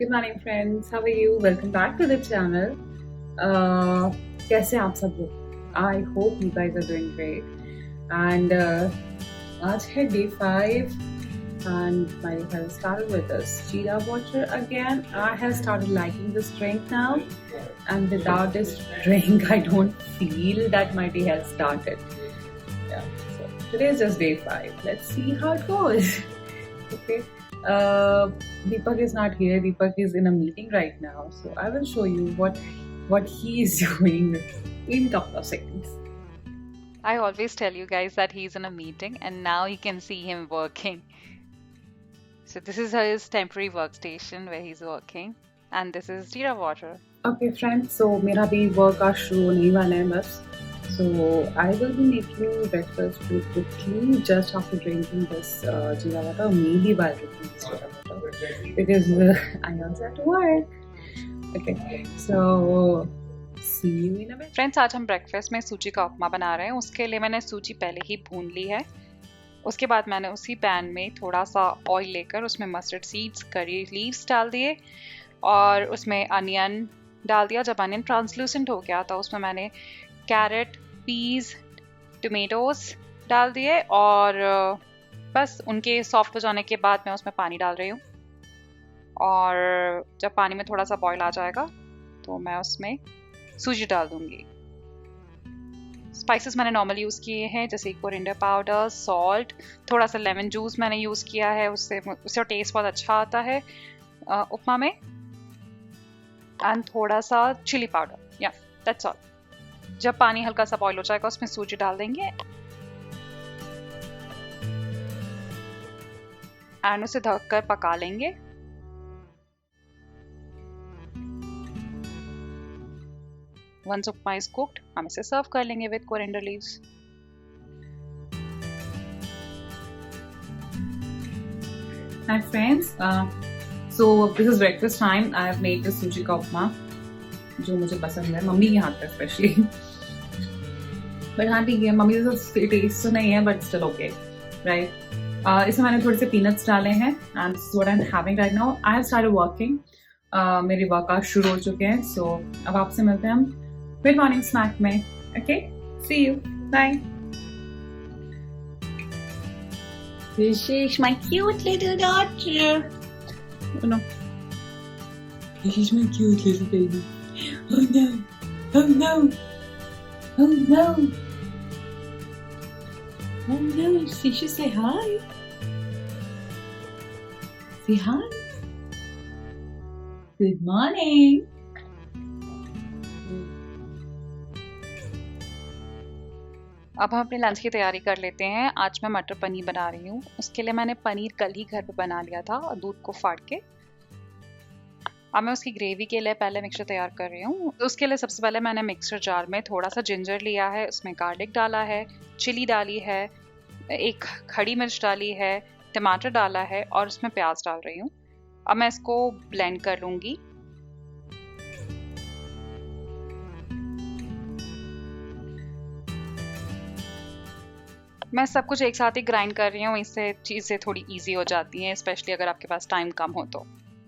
Good morning, friends. How are you? Welcome back to the channel. कैसे हैं आप सब लोग? I hope you guys are doing great. And आज है day 5 and my day has started with this Jeera water again. I have started liking this drink now, and without this drink, I don't feel that my day has started. Yeah. So today is just day 5. Let's see how it goes. Okay. Deepak is not here. Deepak is in a meeting right now, so I will show you what he is doing in a couple of seconds. I always tell you guys that he's in a meeting and now you can see him working. So this is his temporary workstation where he's working and this is Jeera water. Okay, friends. So मेरा भी work आज शुरू होने वाला है बस. So I will be making breakfast pretty quickly just after drinking this Jeera water, or maybe while drinking this Jeera water, because I also have to work. Okay, so see you in a bit. Friends, आज हम breakfast में सूजी का उपमा बना रहे हैं. उसके लिए मैंने सूजी पहले ही भून ली है. उसके बाद मैंने उसी पैन में थोड़ा सा ऑयल लेकर उसमें मस्टर्ड सीड्स, करी लीव्स डाल दिए और उसमें अनियन डाल दिया. जब अनियन ट्रांसलूसेंट हो गया तो उसमें मैंने कैरेट, पीज, टमेटोज डाल दिए और बस उनके सॉफ्ट हो जाने के बाद मैं उसमें पानी डाल रही हूँ. और जब पानी में थोड़ा सा बॉईल आ जाएगा तो मैं उसमें सूजी डाल दूंगी. स्पाइसेस मैंने नॉर्मल यूज़ किए हैं जैसे कोरिएंडर पाउडर, सॉल्ट, थोड़ा सा लेमन जूस मैंने यूज़ किया है. उससे टेस्ट बहुत अच्छा आता है उपमा में. एंड थोड़ा सा चिली पाउडर. या दैट्स ऑल. जब पानी हल्का सा बॉईल हो जाएगा उसमें सूजी डाल देंगे एंड उसे ढककर पका लेंगे. Once उपमा is cooked, हम इसे सर्व कर लेंगे with coriander leaves. Hi friends, so this is breakfast time. I have made this सूजी का उपमा जो मुझे पसंद है, मम्मी के हाथ का स्पेशली. बट हाँ ठीक है, मम्मी जैसा टेस्ट तो नहीं है बट स्टिल ओके, राइट. इसमें मैंने थोड़े से पीनट्स डाले हैं and this is what I am having right now. I have started working. मेरे वर्कआउट शुरू हो चुके हैं. सो अब आपसे मिलते हैं हम मिड मॉर्निंग स्नैक में. Okay, see you, bye. This is my cute little daughter. Oh no. This is my cute little baby. Oh no. Oh no. Oh no. Oh no. She should say hi. Say hi. Good morning. अब हम अपने lunch की तैयारी कर लेते हैं. आज मैं मटर पनीर बना रही हूँ. उसके लिए मैंने पनीर कल ही घर पे बना लिया था और दूध को फाड़ के. अब मैं उसकी ग्रेवी के लिए पहले मिक्सचर तैयार कर रही हूँ. उसके लिए सबसे पहले मैंने मिक्सचर जार में थोड़ा सा जिंजर लिया है, उसमें गार्लिक डाला है, चिली डाली है, एक खड़ी मिर्च डाली है, टमाटर डाला है और उसमें प्याज डाल रही हूँ. अब मैं इसको ब्लेंड कर लूँगी. मैं सब कुछ एक साथ ही ग्राइंड कर रही हूँ, इससे चीज़ें थोड़ी इजी हो जाती हैं, स्पेशली अगर आपके पास टाइम कम हो तो.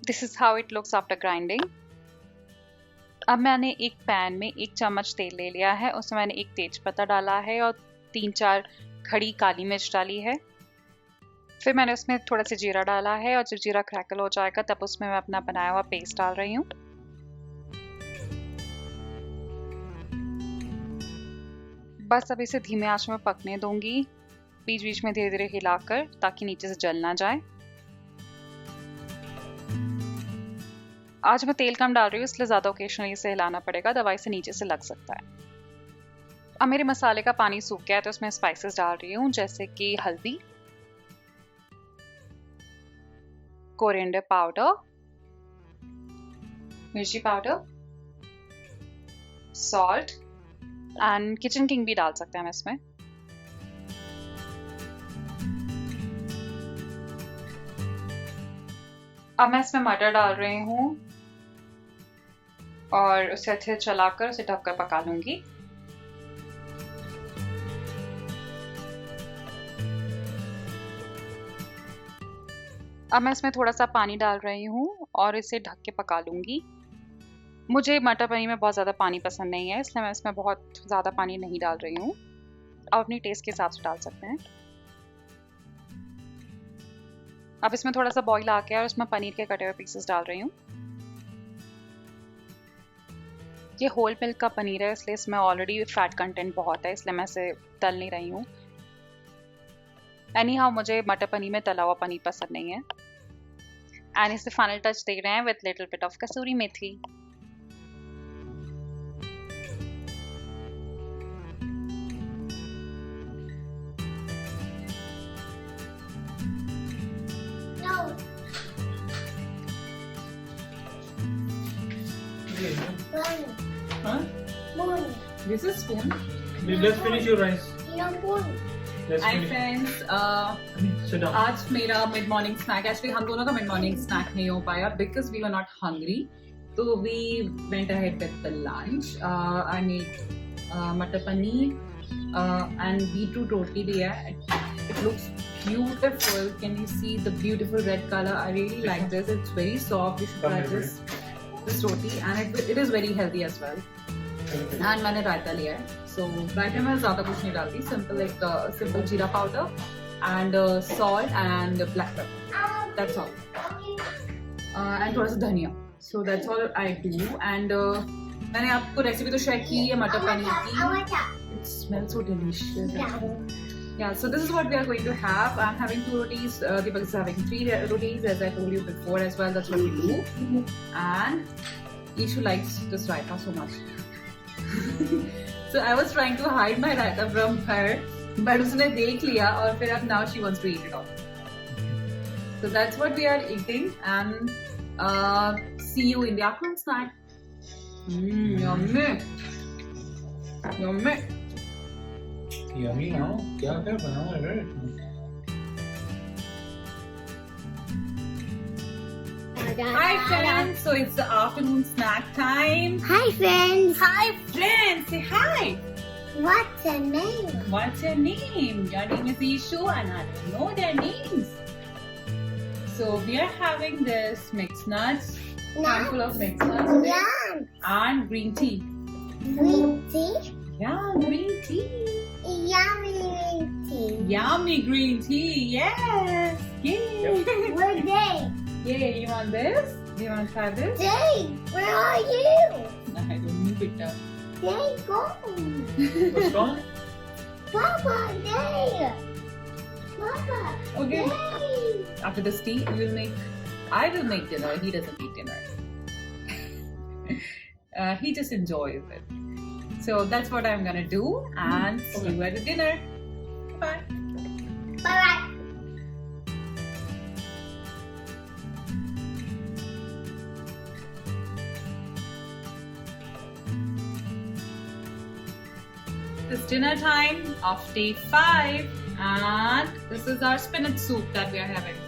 This is how it looks after grinding. अब मैंने एक पैन में 1 चम्मच तेल ले लिया है. उसमें मैंने एक तेज़पत्ता डाला है और 3-4 खड़ी काली मिर्च डाली है. फिर मैंने उसमें थोड़ा सा जीरा डाला है और जब जीरा क्रैकल हो जाएगा तब उसमें मैं अपना बनाया हुआ पेस्ट डाल रही हूँ. बस अब इसे धीमे आंच में पकने दूंगी, बीच बीच में धीरे धीरे हिलाकर, ताकि नीचे से जल ना जाए. आज मैं तेल कम डाल रही हूँ इसलिए ज़्यादा ओकेशनली इसे हिलाना पड़ेगा, अदरवाइज से नीचे से लग सकता है. अब मेरे मसाले का पानी सूख गया है तो उसमें स्पाइसेस डाल रही हूँ जैसे कि हल्दी, कोरिएंडर पाउडर, मिर्ची powder, salt and kitchen king भी डाल सकते हैं हम इसमें. अब मैं इसमें मटर डाल रही हूँ और उसे अच्छे से चलाकर उसे ढककर पका लूंगी. अब मैं इसमें थोड़ा सा पानी डाल रही हूँ और इसे ढक के पका लूँगी। मुझे मटर पनीर में बहुत ज़्यादा पानी पसंद नहीं है, इसलिए मैं इसमें बहुत ज़्यादा पानी नहीं डाल रही हूँ। आप अपनी टेस्ट के हिसाब से डाल सकते हैं। अब इसमें थोड़ा सा बॉईल आ गया और इसमें पनीर के कटे हुए पीसेस डाल रही हूँ। ये होल मिल्क का पनीर है, इसलिए इसमें ऑलरेडी फैट कंटेंट बहुत है, इसलिए मैं इसे तल नहीं रही हूँ। एनी हाउ मुझे मटर पनीर में तला हुआ पनीर पसंद नहीं है। एंड इसे फाइनल टच दे रहे हैं with little bit of kasuri methi. Huh? This is spoon. Let's finish your rice. Let's Hi finish. friends. Sit down. आज मेरा मिड मॉर्निंग स्नैक, एक्चुअली हम दोनों का मिड मॉर्निंग स्नैक नहीं हो पाया because we were not hungry, तो we went ahead with the lunch. I made matar paneer and beetroot रोटी लिया है। It looks beautiful. Can you see the beautiful red color? I really like this. It's very soft. You should try this roti, and it is very healthy as well. And मैंने रायता लिया है, so रायते में ज़्यादा कुछ नहीं डालती, simple जीरा powder and salt and black pepper. That's all. And थोड़ा सा धनिया. So that's all I do. And मैंने आपको रेसिपी तो शेयर की है मटर पनीर की. It smells so delicious. Yeah, so this is what we are going to have. I'm having 2 rotis. Deepak is having 3 rotis, as I told you before as well. That's what we do. And Ishu likes this raita so much. So I was trying to hide my raita from her, but उसने देख लिया और फिर अब now she wants to eat it all. So that's what we are eating, and see you in the afternoon snack. Yummy, yummy. Yummy now. क्या बना है? Hi friends, so it's the afternoon snack time. Hi friends. Hi friends, say hi. What's your name? What's your name? Your name is Ishu and I don't know their names. So we are having this mixed nuts, handful of mixed nuts Yum. and green tea. Green tea. Yeah, green tea. Yummy green tea. Yummy green tea, yes. Yay. Where they? Yay, you want this? Do you want to try this? They. Where are you? I don't know, Peter. They go. What's wrong? Papa, they. Papa. Okay. They. After this tea, I will make dinner. He doesn't eat dinner. He just enjoys it. So that's what I'm gonna do, and see you at the dinner. Bye. Bye. It's dinner time of day 5, and this is our spinach soup that we are having.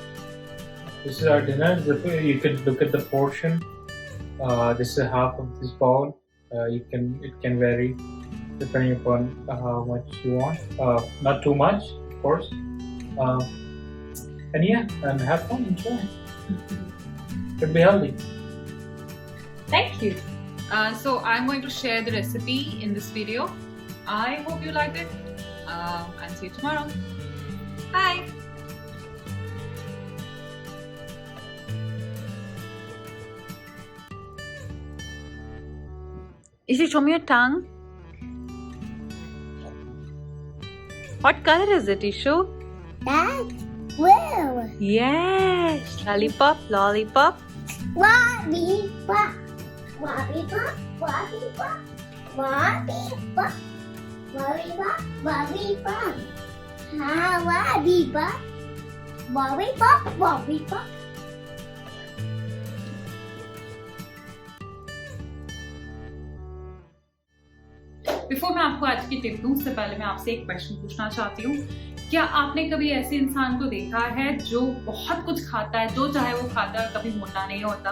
This is our dinner. You can look at the portion. This is half of this bowl. It can vary depending upon how much you want. Not too much, of course. And yeah, and have fun, enjoy. Should be healthy. Thank you. So I'm going to share the recipe in this video. I hope you liked it. And see you tomorrow. Bye. Ishu, show me your tongue. What color is it, Ishu? That's blue. Yes. Lollipop, lollipop. Lollipop. Lollipop. Lollipop. Lollipop. Lollipop. Lollipop. Ah, lollipop. Lollipop. Lollipop. Before मैं आपको आज की tip दूं, उससे पहले मैं आपसे एक क्वेश्चन पूछना चाहती हूँ। क्या आपने कभी ऐसे इंसान को देखा है जो बहुत कुछ खाता है, जो चाहे वो खाता है, कभी मोटा नहीं होता,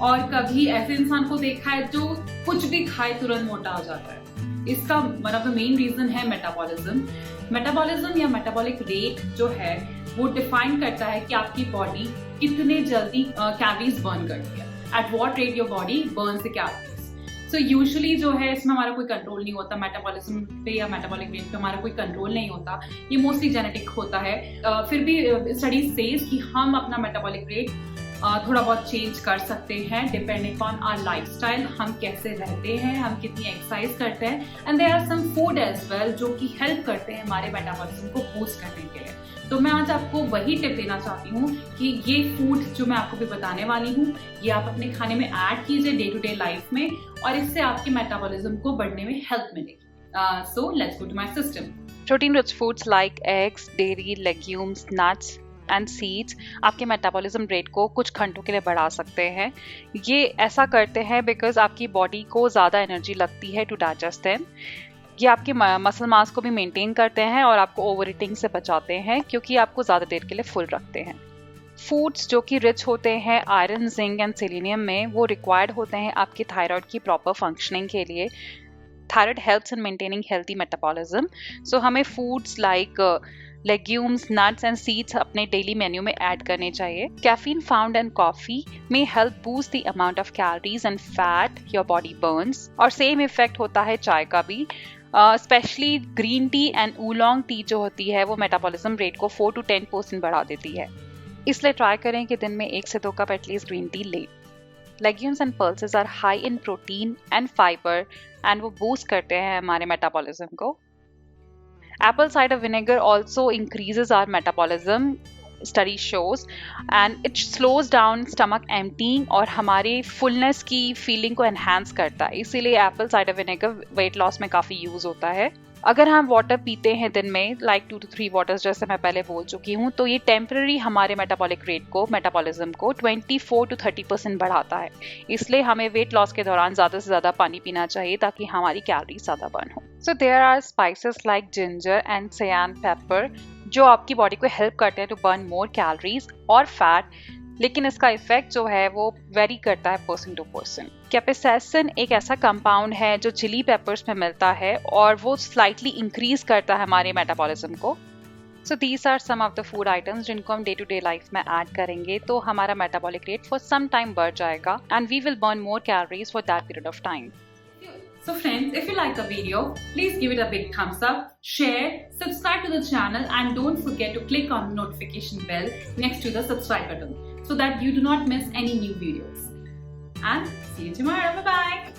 और कभी ऐसे इंसान को देखा है जो कुछ भी खाए तुरंत मोटा हो जाता है? इसका one of the main reason है मेटाबॉलिज्म या मेटाबॉलिक रेट जो है वो डिफाइन करता है कि आपकी बॉडी कितने जल्दी कैलोरीज बर्न करती है, at what rate your body Burns the calories. So usually जो है इसमें हमारा कोई कंट्रोल नहीं होता, मेटाबॉलिज्म पे या मेटाबॉलिक रेट पे हमारा कोई कंट्रोल नहीं होता, ये मोस्टली जेनेटिक होता है। फिर भी स्टडी सेज कि हम अपना मेटाबॉलिक रेट थोड़ा बहुत चेंज कर सकते हैं डिपेंडिंग ऑन आवर लाइफस्टाइल, हम कैसे रहते हैं, हम कितनी एक्सरसाइज करते हैं, and there are some food as well जो कि हेल्प करते हैं हमारे मेटाबॉलिज्म को बूस्ट करने के लिए। तो मैं आज आपको वही टिप देना चाहती हूँ कि ये फूड जो मैं आपको भी बताने वाली हूँ ये आप अपने खाने में ऐड कीजिए डे टू डे लाइफ में, और इससे आपके मेटाबॉलिज्म को बढ़ने में हेल्प मिलेगी। So let's go to my system. Protein rich foods like eggs, dairy, legumes, nuts and seeds आपके मेटाबॉलिज्म रेट को कुछ घंटों के लिए बढ़ा सकते हैं। ये ऐसा करते हैं बिकॉज आपकी बॉडी को ज़्यादा एनर्जी लगती है टू डाइजेस्ट देम। ये आपके मसल मास को भी मेंटेन करते हैं और आपको ओवर ईटिंग से बचाते हैं क्योंकि आपको ज़्यादा देर के लिए फुल रखते हैं। फूड्स जो कि रिच होते हैं आयरन, जिंक एंड सेलेनियम में, वो रिक्वायर्ड होते हैं आपकी थायराइड की प्रॉपर फंक्शनिंग के लिए। Thyroid helps in maintaining healthy metabolism, so हमें foods like legumes, nuts and seeds अपने डेली मेन्यू में ऐड करने चाहिए। कैफीन फाउंड इन कॉफी में help boost the amount of calories and fat your body burns, और same effect होता है चाय का भी। Specially green tea and oolong tea जो होती है वो मेटाबॉलिज्म रेट को 4 to 10% बढ़ा देती है, इसलिए ट्राई करें कि दिन में 1 से 2 कप एटलीस्ट ग्रीन टी लें। Legumes and pulses are high in protein and fibre and वो बूस्ट करते हैं हमारे मेटाबॉलिज्म को। Apple cider vinegar also increases our metabolism, study shows, and it slows down stomach emptying और हमारी fullness की feeling को एनहांस करता है, इसीलिए Apple cider vinegar weight loss में काफ़ी यूज़ होता है। अगर हम वाटर पीते हैं दिन में लाइक 2 to 3 वाटर्स जैसे मैं पहले बोल चुकी हूँ, तो ये टेम्पररी हमारे मेटाबॉलिक रेट को, मेटाबॉलिज्म को 24 to 30% बढ़ाता है, इसलिए हमें वेट लॉस के दौरान ज़्यादा से ज़्यादा पानी पीना चाहिए ताकि हमारी कैलोरीज ज़्यादा बर्न हो। So there are spices like ginger and cayenne pepper जो आपकी बॉडी को हेल्प करते हैं टू बर्न मोर कैलोरीज और फैट, लेकिन इसका इफेक्ट जो है वो वेरी करता है पर्सन टू पर्सन। कैप्साइसिन एक ऐसा कंपाउंड है जो चिली पेपर्स में मिलता है और वो स्लाइटली इंक्रीज करता है हमारे मेटाबॉलिज्म को। So these are some of the food items जिनको हम डे टू डे लाइफ में ऐड करेंगे तो हमारा metabolic rate for some time बढ़ जाएगा and we will burn more calories for that period of time. So friends, if you like the video, please give it a big thumbs up, share, subscribe to the channel, and don't forget to click on the notification bell next to the subscribe button so that you do not miss any new videos. And see you tomorrow. Bye bye.